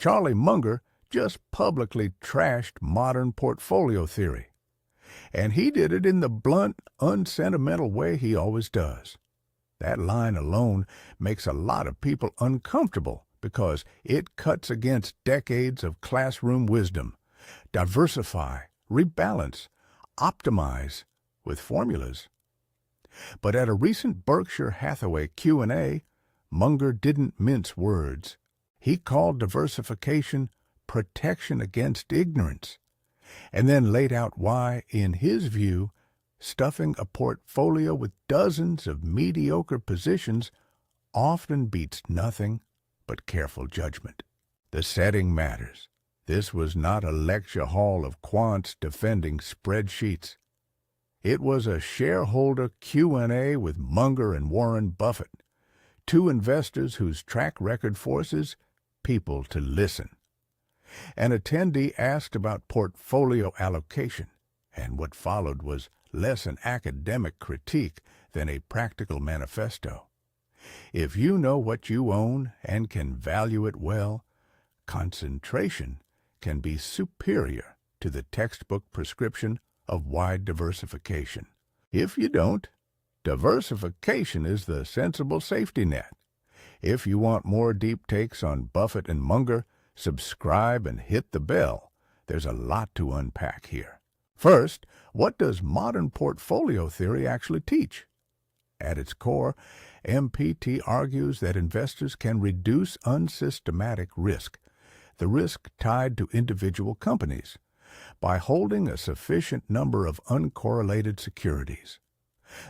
Charlie Munger just publicly trashed modern portfolio theory. And he did it in the blunt, unsentimental way he always does. That line alone makes a lot of people uncomfortable because it cuts against decades of classroom wisdom. Diversify, rebalance, optimize with formulas. But at a recent Berkshire Hathaway Q&A, Munger didn't mince words. He called diversification protection against ignorance, and then laid out why, in his view, stuffing a portfolio with dozens of mediocre positions often beats nothing but careful judgment. The setting matters. This was not a lecture hall of quants defending spreadsheets. It was a shareholder Q&A with Munger and Warren Buffett, two investors whose track record forces people to listen. An attendee asked about portfolio allocation, and what followed was less an academic critique than a practical manifesto. If you know what you own and can value it well, concentration can be superior to the textbook prescription of wide diversification. If you don't, diversification is the sensible safety net. If you want more deep takes on Buffett and Munger, subscribe and hit the bell. There's a lot to unpack here. First, what does modern portfolio theory actually teach? At its core, MPT argues that investors can reduce unsystematic risk, the risk tied to individual companies, by holding a sufficient number of uncorrelated securities.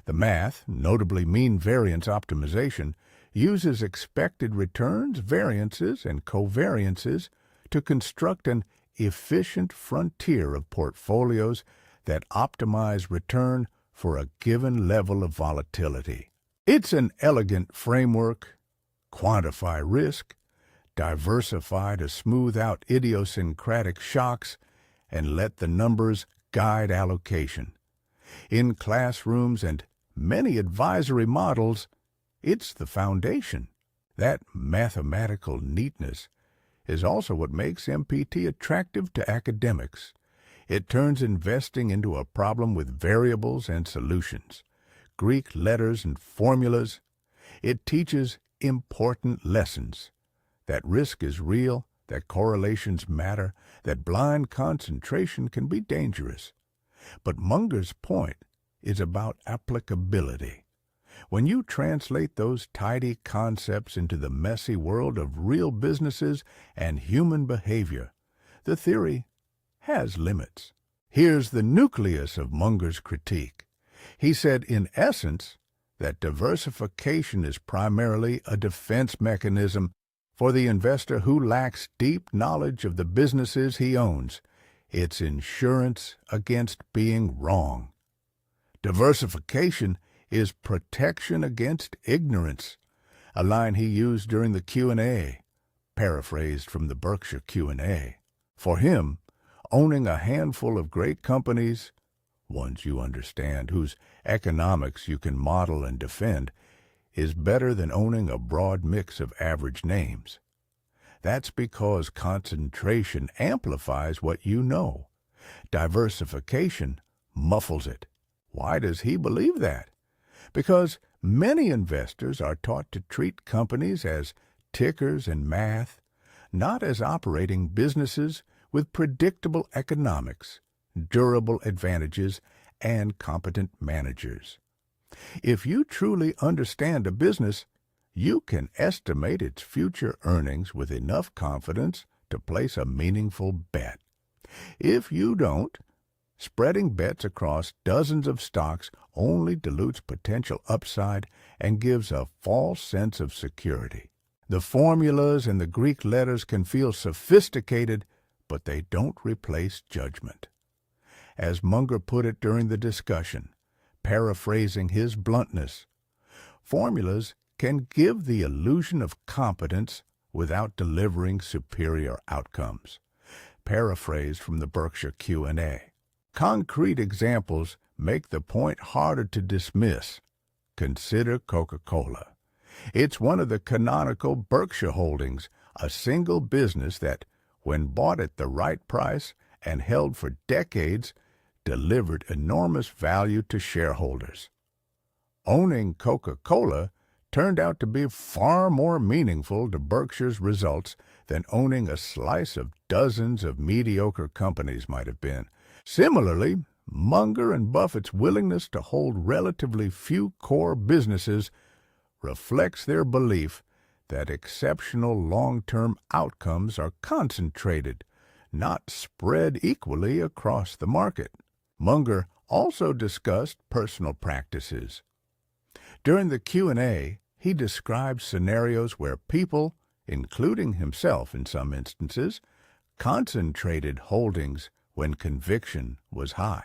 The math, notably mean variance optimization, uses expected returns, variances, and covariances to construct an efficient frontier of portfolios that optimize return for a given level of volatility. It's an elegant framework. Quantify risk, diversify to smooth out idiosyncratic shocks, and let the numbers guide allocation. In classrooms and many advisory models, it's the foundation. That mathematical neatness is also what makes MPT attractive to academics. It turns investing into a problem with variables and solutions, Greek letters and formulas. It teaches important lessons. That risk is real, that correlations matter, that blind concentration can be dangerous. But Munger's point is about applicability. When you translate those tidy concepts into the messy world of real businesses and human behavior, the theory has limits. Here's the nucleus of Munger's critique. He said, in essence, that diversification is primarily a defense mechanism for the investor who lacks deep knowledge of the businesses he owns. It's insurance against being wrong. Diversification is protection against ignorance, a line he used during the Q&A, paraphrased from the Berkshire Q&A. For him, owning a handful of great companies, ones you understand, whose economics you can model and defend, is better than owning a broad mix of average names. That's because concentration amplifies what you know. Diversification muffles it. Why does he believe that? Because many investors are taught to treat companies as tickers and math, not as operating businesses with predictable economics, durable advantages, and competent managers. If you truly understand a business, you can estimate its future earnings with enough confidence to place a meaningful bet. If you don't, spreading bets across dozens of stocks only dilutes potential upside and gives a false sense of security. The formulas and the Greek letters can feel sophisticated, but they don't replace judgment. As Munger put it during the discussion, paraphrasing his bluntness, formulas can give the illusion of competence without delivering superior outcomes. Paraphrased from the Berkshire Q&A. Concrete examples make the point harder to dismiss. Consider Coca-Cola. It's one of the canonical Berkshire holdings, a single business that, when bought at the right price and held for decades, delivered enormous value to shareholders. Owning Coca-Cola turned out to be far more meaningful to Berkshire's results than owning a slice of dozens of mediocre companies might have been. Similarly, Munger and Buffett's willingness to hold relatively few core businesses reflects their belief that exceptional long-term outcomes are concentrated, not spread equally across the market. Munger also discussed personal practices. During the Q&A, he described scenarios where people, including himself in some instances, concentrated holdings when conviction was high.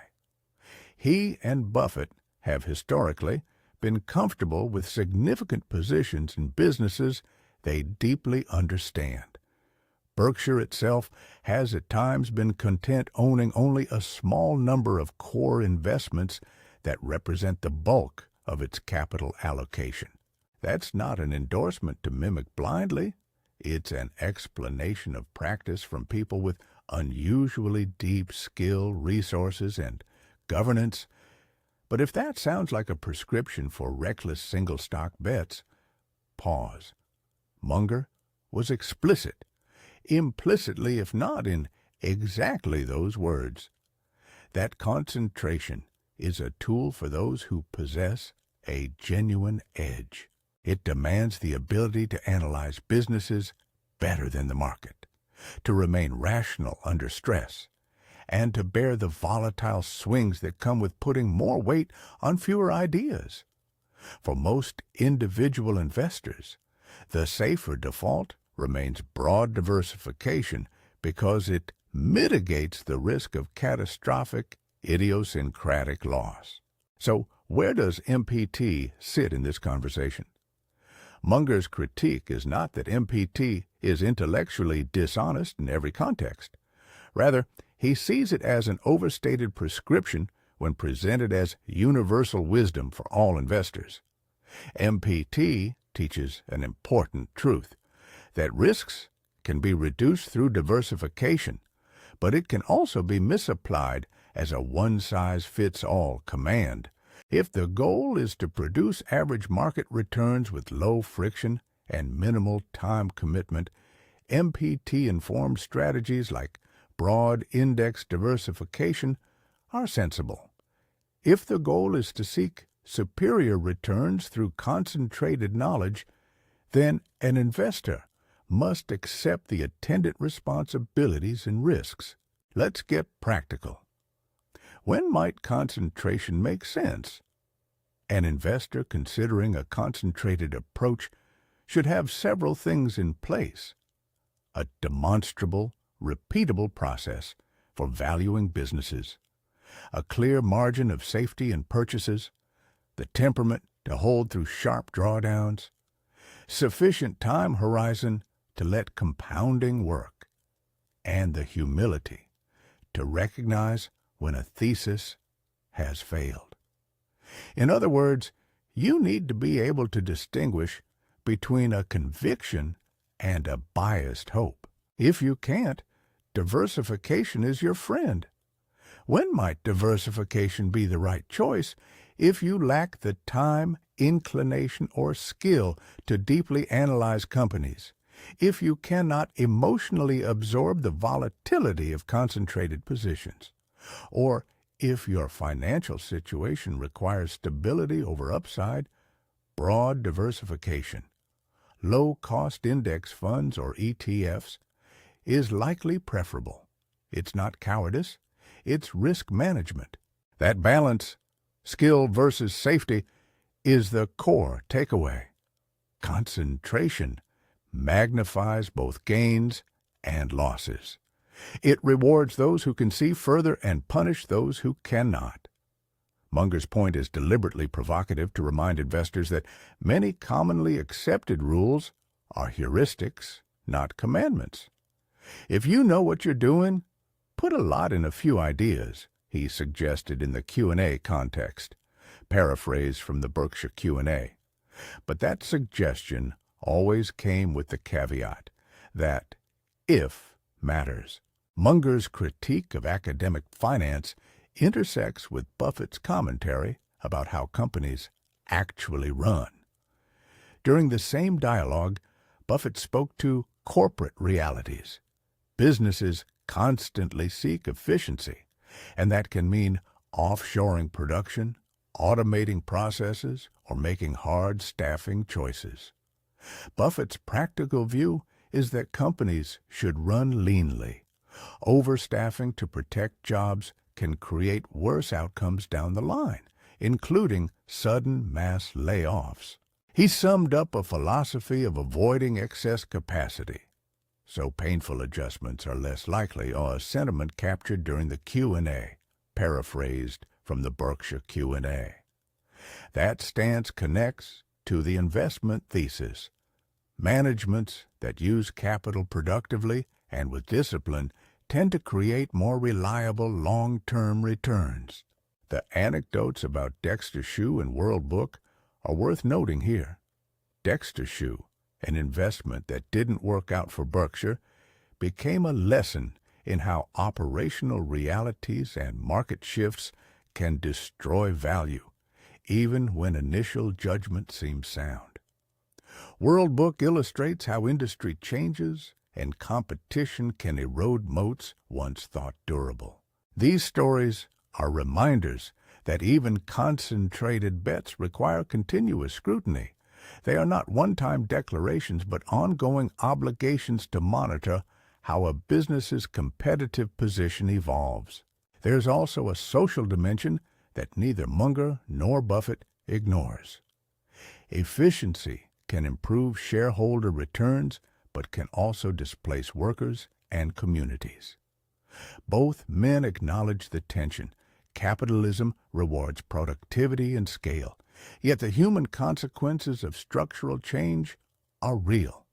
He and Buffett have historically been comfortable with significant positions in businesses they deeply understand. Berkshire itself has at times been content owning only a small number of core investments that represent the bulk of its capital allocation. That's not an endorsement to mimic blindly. It's an explanation of practice from people with unusually deep skill, resources, and governance. But if that sounds like a prescription for reckless single-stock bets, pause. Munger was explicit, implicitly if not in exactly those words. That concentration is a tool for those who possess a genuine edge. It demands the ability to analyze businesses better than the market, to remain rational under stress, and to bear the volatile swings that come with putting more weight on fewer ideas. For most individual investors, the safer default remains broad diversification because it mitigates the risk of catastrophic, idiosyncratic loss. So, where does MPT sit in this conversation? Munger's critique is not that MPT is intellectually dishonest in every context. Rather, he sees it as an overstated prescription when presented as universal wisdom for all investors. MPT teaches an important truth, that risks can be reduced through diversification, but it can also be misapplied as a one-size-fits-all command. If the goal is to produce average market returns with low friction and minimal time commitment, MPT-informed strategies like broad index diversification are sensible. If the goal is to seek superior returns through concentrated knowledge, then an investor must accept the attendant responsibilities and risks. Let's get practical. When might concentration make sense? An investor considering a concentrated approach should have several things in place. A demonstrable, repeatable process for valuing businesses, a clear margin of safety in purchases, the temperament to hold through sharp drawdowns, sufficient time horizon to let compounding work, and the humility to recognize when a thesis has failed. In other words, you need to be able to distinguish between a conviction and a biased hope. If you can't, diversification is your friend. When might diversification be the right choice if you lack the time, inclination, or skill to deeply analyze companies, if you cannot emotionally absorb the volatility of concentrated positions, or if your financial situation requires stability over upside? Broad diversification, low-cost index funds or ETFs, is likely preferable. It's not cowardice, it's risk management. That balance, skill versus safety, is the core takeaway. Concentration magnifies both gains and losses. It rewards those who can see further and punish those who cannot. Munger's point is deliberately provocative to remind investors that many commonly accepted rules are heuristics, not commandments. If you know what you're doing, put a lot in a few ideas, he suggested in the Q&A context, paraphrased from the Berkshire Q&A. But that suggestion always came with the caveat that if matters. Munger's critique of academic finance intersects with Buffett's commentary about how companies actually run. During the same dialogue, Buffett spoke to corporate realities. Businesses constantly seek efficiency, and that can mean offshoring production, automating processes, or making hard staffing choices. Buffett's practical view is that companies should run leanly. Overstaffing to protect jobs can create worse outcomes down the line, including sudden mass layoffs. He summed up a philosophy of avoiding excess capacity, so painful adjustments are less likely, or a sentiment captured during the Q&A, paraphrased from the Berkshire Q&A. That stance connects to the investment thesis. Managements that use capital productively and with discipline tend to create more reliable long-term returns. The anecdotes about Dexter Shoe and World Book are worth noting here. Dexter Shoe, an investment that didn't work out for Berkshire, became a lesson in how operational realities and market shifts can destroy value, even when initial judgment seems sound. World Book illustrates how industry changes and competition can erode moats once thought durable. These stories are reminders that even concentrated bets require continuous scrutiny. They are not one-time declarations, but ongoing obligations to monitor how a business's competitive position evolves. There's also a social dimension that neither Munger nor Buffett ignores. Efficiency can improve shareholder returns, but can also displace workers and communities. Both men acknowledge the tension. Capitalism rewards productivity and scale, yet the human consequences of structural change are real.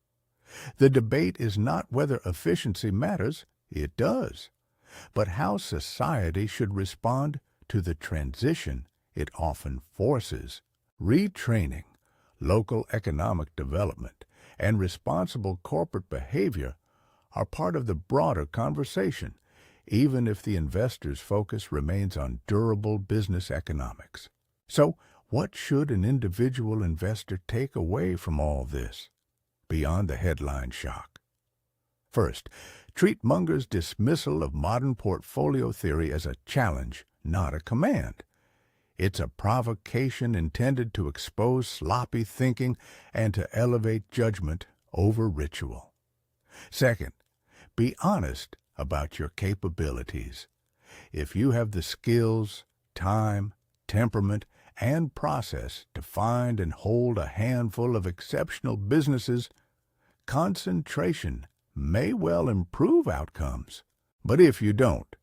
The debate is not whether efficiency matters, it does, but how society should respond to the transition it often forces. Retraining, local economic development, and responsible corporate behavior are part of the broader conversation, even if the investor's focus remains on durable business economics. So, what should an individual investor take away from all this, beyond the headline shock? First, treat Munger's dismissal of modern portfolio theory as a challenge, not a command. It's a provocation intended to expose sloppy thinking and to elevate judgment over ritual. Second, be honest about your capabilities. If you have the skills, time, temperament, and process to find and hold a handful of exceptional businesses, concentration may well improve outcomes. But if you don't,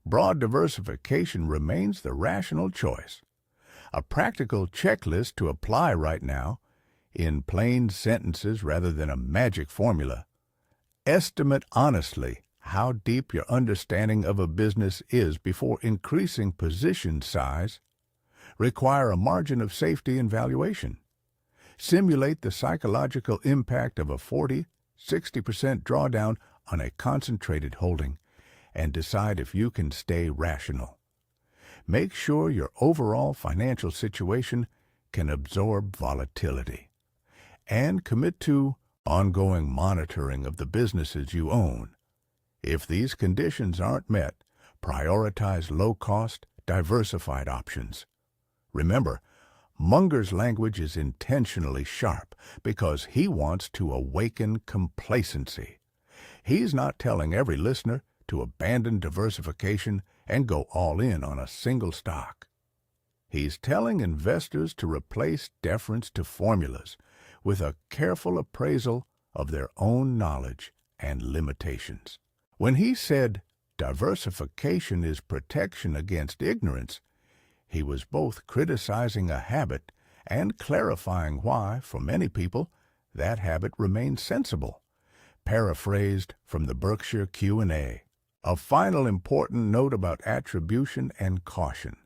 broad diversification remains the rational choice. A practical checklist to apply right now, in plain sentences rather than a magic formula. Estimate honestly how deep your understanding of a business is before increasing position size. Require a margin of safety and valuation. Simulate the psychological impact of a 40-60% drawdown on a concentrated holding and decide if you can stay rational. Make sure your overall financial situation can absorb volatility. And commit to ongoing monitoring of the businesses you own. If these conditions aren't met, prioritize low-cost, diversified options. Remember, Munger's language is intentionally sharp because he wants to awaken complacency. He's not telling every listener to abandon diversification and go all in on a single stock. He's telling investors to replace deference to formulas with a careful appraisal of their own knowledge and limitations. When he said diversification is protection against ignorance, he was both criticizing a habit and clarifying why, for many people, that habit remains sensible. Paraphrased from the Berkshire Q&A. A final important note about attribution and caution.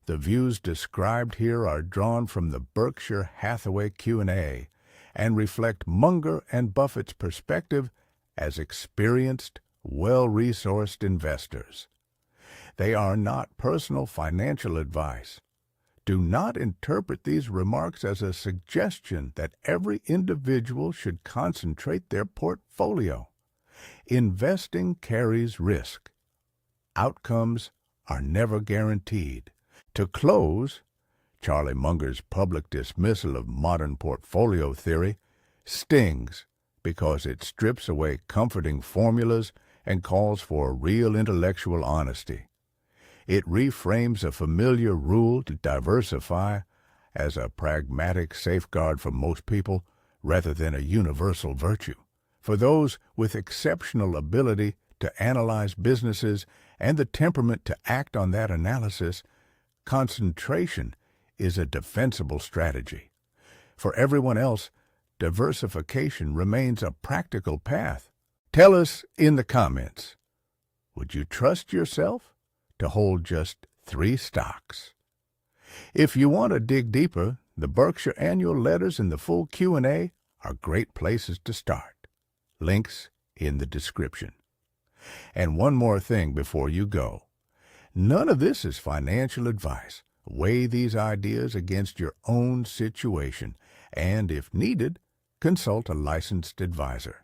The views described here are drawn from the Berkshire Hathaway Q&A and reflect Munger and Buffett's perspective as experienced, well-resourced investors. They are not personal financial advice. Do not interpret these remarks as a suggestion that every individual should concentrate their portfolio. Investing carries risk. Outcomes are never guaranteed. To close, Charlie Munger's public dismissal of modern portfolio theory stings because it strips away comforting formulas and calls for real intellectual honesty. It reframes a familiar rule to diversify as a pragmatic safeguard for most people rather than a universal virtue. For those with exceptional ability to analyze businesses and the temperament to act on that analysis, concentration is a defensible strategy. For everyone else, diversification remains a practical path. Tell us in the comments, would you trust yourself to hold just 3 stocks? If you want to dig deeper, the Berkshire Annual Letters and the full Q&A are great places to start. Links in the description. And one more thing before you go. None of this is financial advice. Weigh these ideas against your own situation and, if needed, consult a licensed advisor.